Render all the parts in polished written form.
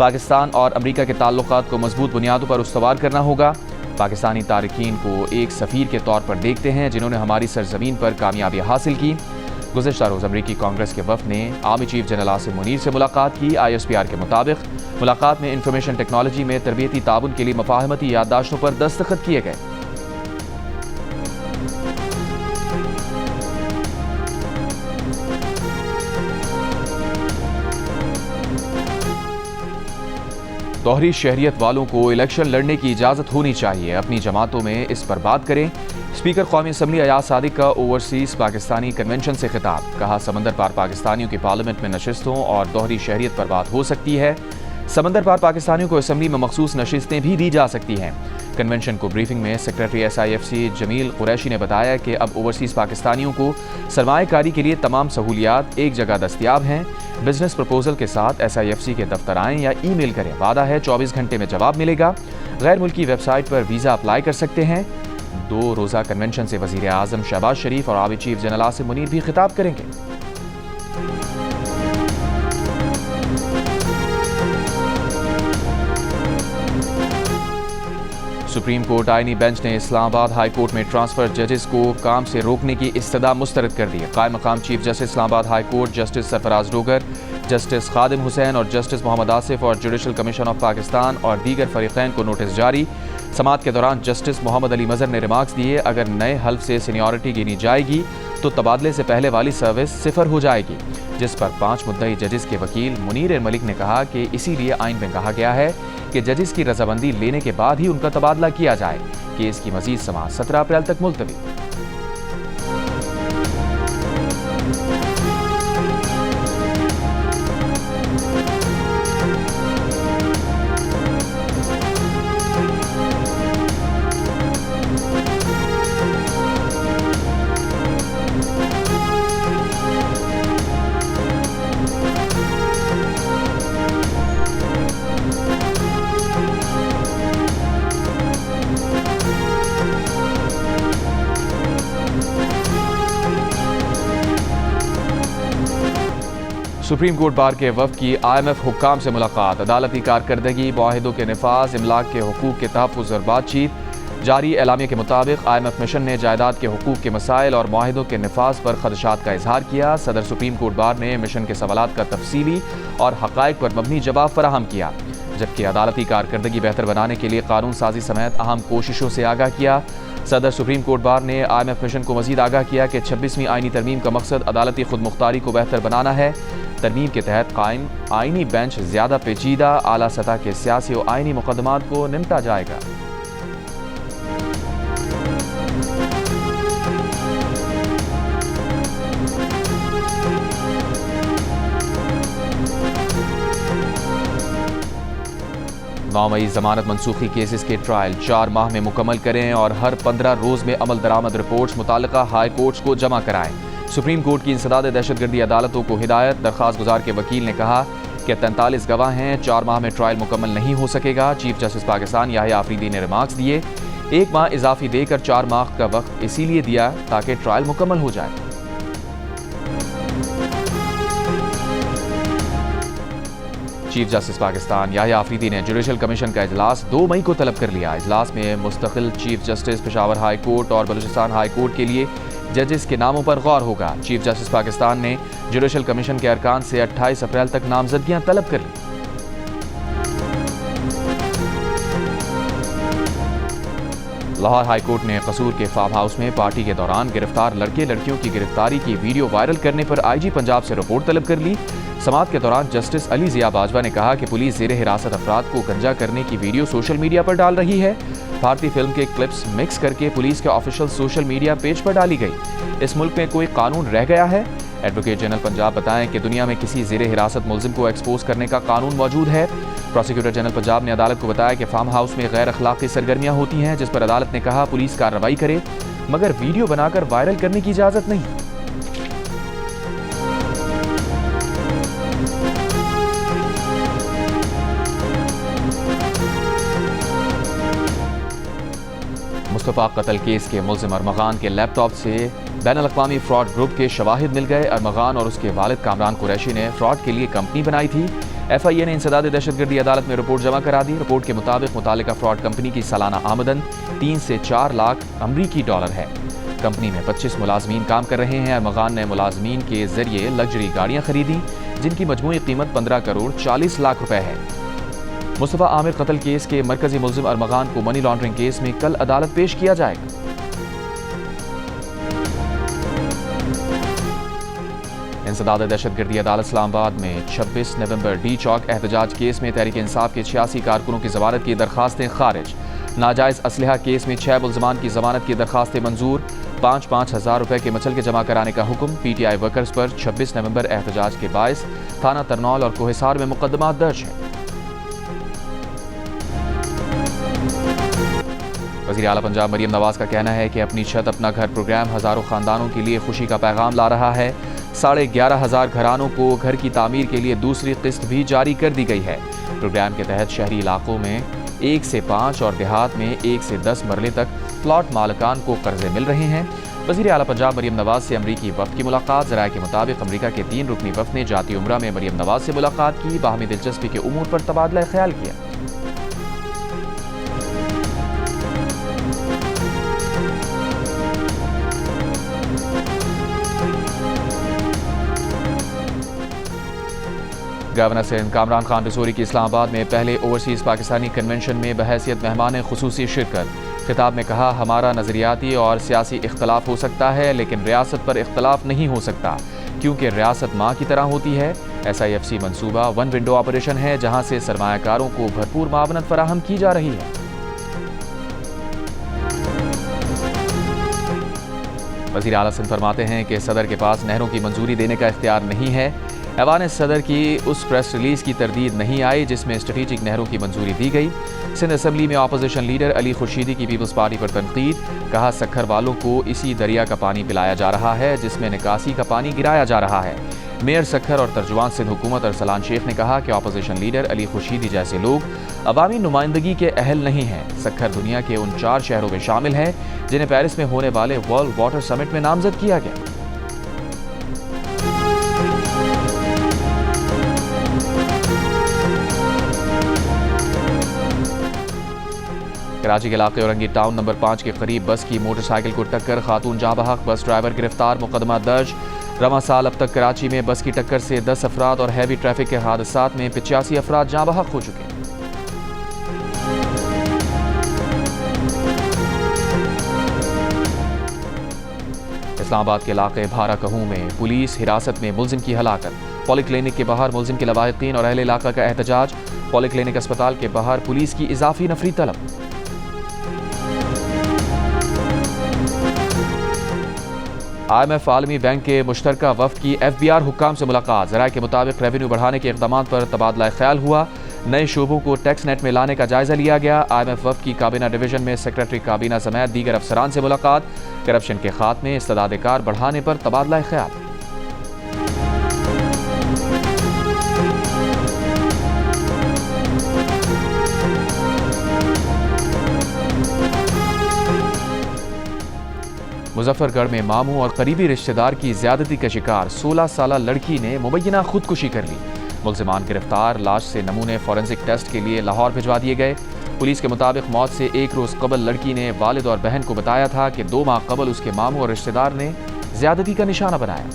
پاکستان اور امریکہ کے تعلقات کو مضبوط بنیادوں پر استوار کرنا ہوگا۔ پاکستانی تارکین کو ایک سفیر کے طور پر دیکھتے ہیں جنہوں نے ہماری سرزمین پر کامیابی حاصل کی۔ گزشتہ روز امریکی کانگریس کے وفد نے army chief general Asim Munir سے ملاقات کی۔ ISPR کے مطابق ملاقات میں انفارمیشن ٹیکنالوجی میں تربیتی تعاون کے لیے مفاہمتی یادداشتوں پر دستخط کیے گئے۔ دوہری شہریت والوں کو الیکشن لڑنے کی اجازت ہونی چاہیے، اپنی جماعتوں میں اس پر بات کریں۔ اسپیکر قومی اسمبلی ایاز صادق کا اوورسیز پاکستانی کنونشن سے خطاب، کہا سمندر پار پاکستانیوں کی پارلیمنٹ میں نشستوں اور دوہری شہریت پر بات ہو سکتی ہے۔ سمندر پار پاکستانیوں کو اسمبلی میں مخصوص نشستیں بھی دی جا سکتی ہیں۔ کنونشن کو بریفنگ میں سیکریٹری SIFC جمیل قریشی نے بتایا کہ اب اوورسیز پاکستانیوں کو سرمایہ کاری کے لیے تمام سہولیات ایک جگہ دستیاب ہیں۔ بزنس پروپوزل کے ساتھ SIFC کے دفتر آئیں یا ای میل کریں، وعدہ ہے 24 گھنٹے میں جواب ملے گا۔ غیر ملکی ویب سائٹ پر ویزا اپلائی کر سکتے ہیں۔ 2 روزہ کنونشن سے وزیر اعظم شہباز شریف اور army chief general Asim Munir بھی خطاب کریں گے۔ سپریم کورٹ آئینی بینچ نے اسلام آباد ہائی کورٹ میں ٹرانسفر ججز کو کام سے روکنے کی استدعا مسترد کر دی۔ قائم مقام چیف جسٹس اسلام آباد ہائی کورٹ جسٹس سرفراز ڈوگر، جسٹس خادم حسین اور جسٹس محمد آصف اور جوڈیشل کمیشن آف پاکستان اور دیگر فریقین کو نوٹس جاری۔ سماعت کے دوران جسٹس محمد علی مظہر نے ریمارکس دیے، اگر نئے حلف سے سینیورٹی گنی جائے گی تو تبادلے سے پہلے والی سروس 0 ہو جائے گی، جس پر 5 مدعی ججز کے وکیل منیر ملک نے کہا کہ اسی لیے آئین میں کہا گیا ہے کہ ججز کی رضامندی لینے کے بعد ہی ان کا تبادلہ کیا جائے۔ کیس کی مزید سماعت 17 اپریل تک ملتوی۔ سپریم کورٹ بار کے وفد کی IMF حکام سے ملاقات، عدالتی کارکردگی، معاہدوں کے نفاذ، املاک کے حقوق کے تحفظ اور بات چیت۔ جاری اعلامیہ کے مطابق IMF مشن نے جائیداد کے حقوق کے مسائل اور معاہدوں کے نفاذ پر خدشات کا اظہار کیا۔ صدر سپریم کورٹ بار نے مشن کے سوالات کا تفصیلی اور حقائق پر مبنی جواب فراہم کیا، جبکہ عدالتی کارکردگی بہتر بنانے کے لیے قانون سازی سمیت اہم کوششوں سے آگاہ کیا۔ صدر سپریم کورٹ بار نے IMF مشن کو مزید آگاہ کیا کہ 26ویں آئینی ترمیم کا مقصد عدالتی خود مختاری کو بہتر بنانا ہے۔ ترمیم کے تحت قائم آئینی بینچ زیادہ پیچیدہ اعلیٰ سطح کے سیاسی و آئینی مقدمات کو نمٹا جائے گا۔ نومئی ضمانت منسوخی کیسز کے ٹرائل 4 ماہ میں مکمل کریں اور ہر 15 روز میں عمل درآمد رپورٹس متعلقہ ہائی کورٹس کو جمع کرائیں۔ سپریم کورٹ کی انسداد دہشت گردی عدالتوں کو ہدایت۔ درخواست گزار کے وکیل نے کہا کہ 43 گواہ ہیں، 4 ماہ میں ٹرائل مکمل نہیں ہو سکے گا۔ چیف جسٹس پاکستان یحییٰ آفریدی نے ریمارکس دیے، 1 ماہ اضافی دے کر 4 ماہ کا وقت اسی لیے دیا تاکہ ٹرائل مکمل ہو جائے۔ چیف جسٹس پاکستان یحییٰ آفریدی نے جوڈیشل کمیشن کا اجلاس 2 مئی کو طلب کر لیا۔ اجلاس میں مستقل chief justice Peshawar high court اور بلوچستان ہائی کورٹ کے لیے ججز کے ناموں پر غور ہوگا۔ چیف جسٹس پاکستان نے جوڈیشل کمیشن کے ارکان سے 28 اپریل تک نامزدگیاں طلب کر لیں۔ لاہور ہائی کورٹ نے قصور کے فارم ہاؤس میں پارٹی کے دوران گرفتار لڑکے لڑکیوں کی گرفتاری کی ویڈیو وائرل کرنے پر IG پنجاب سے رپورٹ طلب کر لی۔ سماعت کے دوران جسٹس علی ضیاء باجوہ نے کہا کہ پولیس زیر حراست افراد کو گنجا کرنے کی ویڈیو سوشل میڈیا پر ڈال رہی ہے۔ بھارتی فلم کے کلپس مکس کر کے پولیس کے آفیشیل سوشل میڈیا پیج پر ڈالی گئی۔ اس ملک میں کوئی قانون رہ گیا ہے؟ ایڈوکیٹ جنرل پنجاب بتائیں کہ دنیا میں کسی زیر حراست ملزم کو ایکسپوز کرنے کا قانون موجود ہے۔ پروسیکیوٹر جنرل پنجاب نے عدالت کو بتایا کہ فارم ہاؤس میں غیر اخلاقی سرگرمیاں ہوتی ہیں، جس پر عدالت نے کہا پولیس کارروائی کرے مگر ویڈیو بنا کر وائرل کرنے کی اجازت نہیں۔ مصطفیٰ قتل کیس کے ملزم ارمغان کے لیپ ٹاپ سے بین الاقوامی فراڈ گروپ کے شواہد مل گئے۔ ارمغان اور اس کے والد کامران قریشی نے فراڈ کے لیے کمپنی بنائی تھی۔ FIA نے انسداد دہشت گردی عدالت میں رپورٹ جمع کرا دی۔ رپورٹ کے مطابق متعلقہ فراڈ کمپنی کی سالانہ آمدن 3 سے 4 لاکھ امریکی ڈالر ہے۔ کمپنی میں 25 ملازمین کام کر رہے ہیں۔ ارمغان نے ملازمین کے ذریعے لگژری گاڑیاں خریدی جن کی مجموعی قیمت 15 کروڑ 40 لاکھ روپے ہے۔ مصطفیٰ عامر قتل کیس کے مرکزی ملزم ارمغان کو منی لانڈرنگ کیس میں کل عدالت پیش کیا جائے گا۔ انسداد دہشت گردی عدالت اسلام آباد میں 26 نومبر ڈی چوک احتجاج کیس میں تحریک انصاف کے 86 کارکنوں کی ضمانت کی درخواستیں خارج۔ ناجائز اسلحہ کیس میں 6 ملزمان کی ضمانت کی درخواستیں منظور۔ 5-5 ہزار روپے کے مچل کے جمع کرانے کا حکم۔ PTI ورکرز پر 26 نومبر احتجاج کے باعث تھانہ ترنول اور کوہسار میں مقدمات درج ہیں۔ وزیر اعلیٰ پنجاب مریم نواز کا کہنا ہے کہ اپنی چھت اپنا گھر پروگرام ہزاروں خاندانوں کے لیے خوشی کا پیغام لا رہا ہے۔ 11,500 گھرانوں کو گھر کی تعمیر کے لیے دوسری قسط بھی جاری کر دی گئی ہے۔ پروگرام کے تحت شہری علاقوں میں 1 سے 5 اور دیہات میں 1 سے 10 مرلے تک پلاٹ مالکان کو قرضے مل رہے ہیں۔ وزیر اعلیٰ پنجاب مریم نواز سے امریکی وفد کی ملاقات۔ ذرائع کے مطابق امریکہ کے 3 رکنی وفد نے جاتی عمرہ میں مریم نواز سے ملاقات کی، باہمی دلچسپی کے امور پر تبادلہ خیال کیا۔ گورنر سندھ کامران خان رسوری کی اسلام آباد میں پہلے اوورسیز پاکستانی کنونشن میں بحیثیت مہمان خصوصی شرکت۔ خطاب میں کہا، ہمارا نظریاتی اور سیاسی اختلاف ہو سکتا ہے لیکن ریاست پر اختلاف نہیں ہو سکتا کیونکہ ریاست ماں کی طرح ہوتی ہے۔ SIFC منصوبہ 1 ونڈو آپریشن ہے جہاں سے سرمایہ کاروں کو بھرپور معاونت فراہم کی جا رہی ہے۔ وزیر اعلیٰ سندھ فرماتے ہیں کہ صدر کے پاس نہروں کی منظوری دینے کا اختیار نہیں ہے۔ ایوان صدر کی اس پریس ریلیز کی تردید نہیں آئی جس میں اسٹریٹجک نہروں کی منظوری دی گئی۔ سندھ اسمبلی میں اپوزیشن لیڈر علی خورشیدی کی پیپلز پارٹی پر تنقید۔ کہا، سکھر والوں کو اسی دریا کا پانی پلایا جا رہا ہے جس میں نکاسی کا پانی گرایا جا رہا ہے۔ میئر سکھر اور ترجمان سندھ حکومت ارسلان شیخ نے کہا کہ اپوزیشن لیڈر علی خورشیدی جیسے لوگ عوامی نمائندگی کے اہل نہیں ہیں۔ سکھر دنیا کے ان 4 شہروں میں شامل ہیں جنہیں پیرس میں ہونے والے ورلڈ واٹر سمٹ میں نامزد کیا گیا۔ کراچی کے علاقے اورنگی ٹاؤن نمبر 5 کے قریب بس کی موٹر سائیکل کو ٹکر، خاتون جاں بحق، بس ڈرائیور گرفتار، مقدمہ درج۔ رواں سال اب تک کراچی میں بس کی ٹکر سے 10 افراد اور ہیوی ٹریفک کے حادثات میں 85 افراد جاں بحق ہو چکے ہیں۔ اسلام آباد کے علاقے بھارا کہوں میں پولیس حراست میں ملزم کی ہلاکت۔ پولی کلینک کے باہر ملزم کے لواحقین اور اہل علاقہ کا احتجاج۔ پولی کلینک اسپتال کے باہر پولیس کی اضافی نفری طلب۔ IMF عالمی بینک کے مشترکہ وفد کی FBR حکام سے ملاقات۔ ذرائع کے مطابق ریونیو بڑھانے کے اقدامات پر تبادلہ خیال ہوا۔ نئے شعبوں کو ٹیکس نیٹ میں لانے کا جائزہ لیا گیا۔ IMF وفد کی کابینہ ڈویژن میں سیکرٹری کابینہ سمیت دیگر افسران سے ملاقات۔ کرپشن کے خاتمے، استعداد کار بڑھانے پر تبادلہ خیال۔ مظفر گڑھ میں ماموں اور قریبی رشتہ دار کی زیادتی کا شکار 16 سالہ لڑکی نے مبینہ خودکشی کر لی۔ ملزمان گرفتار، لاش سے نمونے فورنزک ٹیسٹ کے لیے لاہور بھجوا دیے گئے۔ پولیس کے مطابق موت سے 1 روز قبل لڑکی نے والد اور بہن کو بتایا تھا کہ 2 ماہ قبل اس کے ماموں اور رشتہ دار نے زیادتی کا نشانہ بنایا۔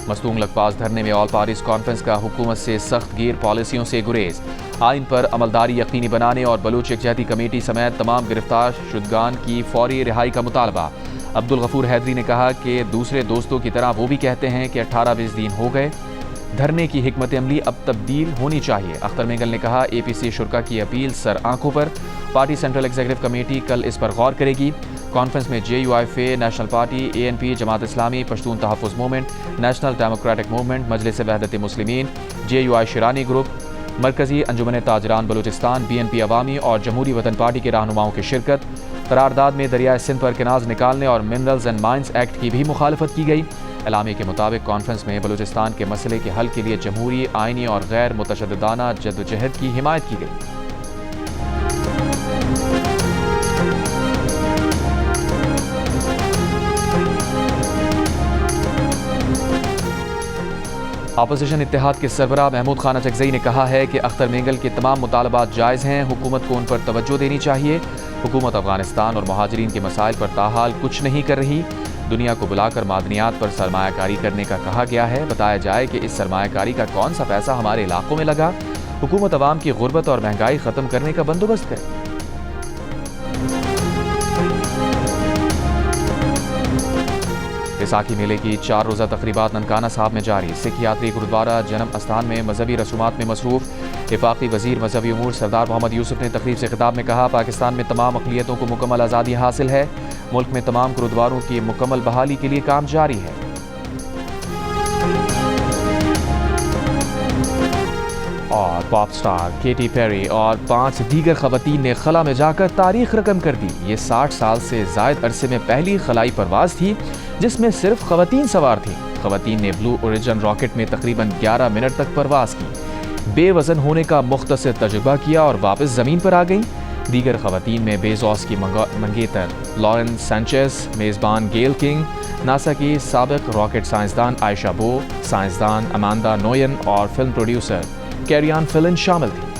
مستونگ لکپاس دھرنے میں آل پارٹیز کانفرنس کا حکومت سے سخت گیر پالیسیوں سے گریز۔ آئین پر عملداری یقینی بنانے اور بلوچ یکجہتی کمیٹی سمیت تمام گرفتار شدگان کی فوری رہائی کا مطالبہ۔ عبدالغفور حیدری نے کہا کہ دوسرے دوستوں کی طرح وہ بھی کہتے ہیں کہ 18-20 دن ہو گئے، دھرنے کی حکمت عملی اب تبدیل ہونی چاہیے۔ اختر مینگل نے کہا APC شرکا کی اپیل سر آنکھوں پر، پارٹی سینٹرل ایگزیکٹو کمیٹی کل اس پر غور کرے گی۔ کانفرنس میں JUIFA، national party, ANP، Jamaat Islami, Pashtun تحفظ موومنٹ، نیشنل ڈیموکریٹک موومنٹ، مجلس وحدت مسلمین، JUI شیرانی گروپ، مرکزی انجمن تاجران بلوچستان، BNP عوامی اور جمہوری وطن پارٹی کے رہنماؤں کی شرکت۔ قرارداد میں دریائے سندھ پر کناز نکالنے اور منرلز اینڈ مائنز ایکٹ کی بھی مخالفت کی گئی۔ اعلامیے کے مطابق کانفرنس میں بلوچستان کے مسئلے کے حل کے لیے جمہوری، آئینی اور غیر متشددانہ جدوجہد کی حمایت کی گئی۔ اپوزیشن اتحاد کے سربراہ محمود خان اچکزئی نے کہا ہے کہ اختر مینگل کے تمام مطالبات جائز ہیں، حکومت کو ان پر توجہ دینی چاہیے۔ حکومت افغانستان اور مہاجرین کے مسائل پر تاحال کچھ نہیں کر رہی، دنیا کو بلا کر معدنیات پر سرمایہ کاری کرنے کا کہا گیا ہے۔ بتایا جائے کہ اس سرمایہ کاری کا کون سا پیسہ ہمارے علاقوں میں لگا۔ حکومت عوام کی غربت اور مہنگائی ختم کرنے کا بندوبست کرے۔ بیساکھی میلے کی 4 روزہ تقریبات ننکانہ صاحب میں جاری۔ سکھ یاتری گرودوارہ جنم استھان میں مذہبی رسومات میں مصروف۔ وفاقی وزیر مذہبی امور سردار محمد یوسف نے تقریب سے خطاب میں کہا، پاکستان میں تمام اقلیتوں کو مکمل آزادی حاصل ہے، ملک میں تمام گرودواروں کی مکمل بحالی کے لیے کام جاری ہے۔ اور پاپ سٹار کیٹی پیری اور 5 دیگر خواتین نے خلا میں جا کر تاریخ رقم کر دی۔ یہ 60 سال سے زائد عرصے میں پہلی خلائی پرواز تھی جس میں صرف خواتین سوار تھیں۔ خواتین نے بلو اوریجن راکٹ میں تقریباً 11 منٹ تک پرواز کی، بے وزن ہونے کا مختصر تجربہ کیا اور واپس زمین پر آ گئیں۔ دیگر خواتین میں بیزوس کی منگیتر لارن سینچیز، میزبان گیل کنگ، ناسا کی سابق راکٹ سائنسدان عائشہ بو، سائنسدان اماندا نوین اور فلم پروڈیوسر کیری آن فلن شامل تھی۔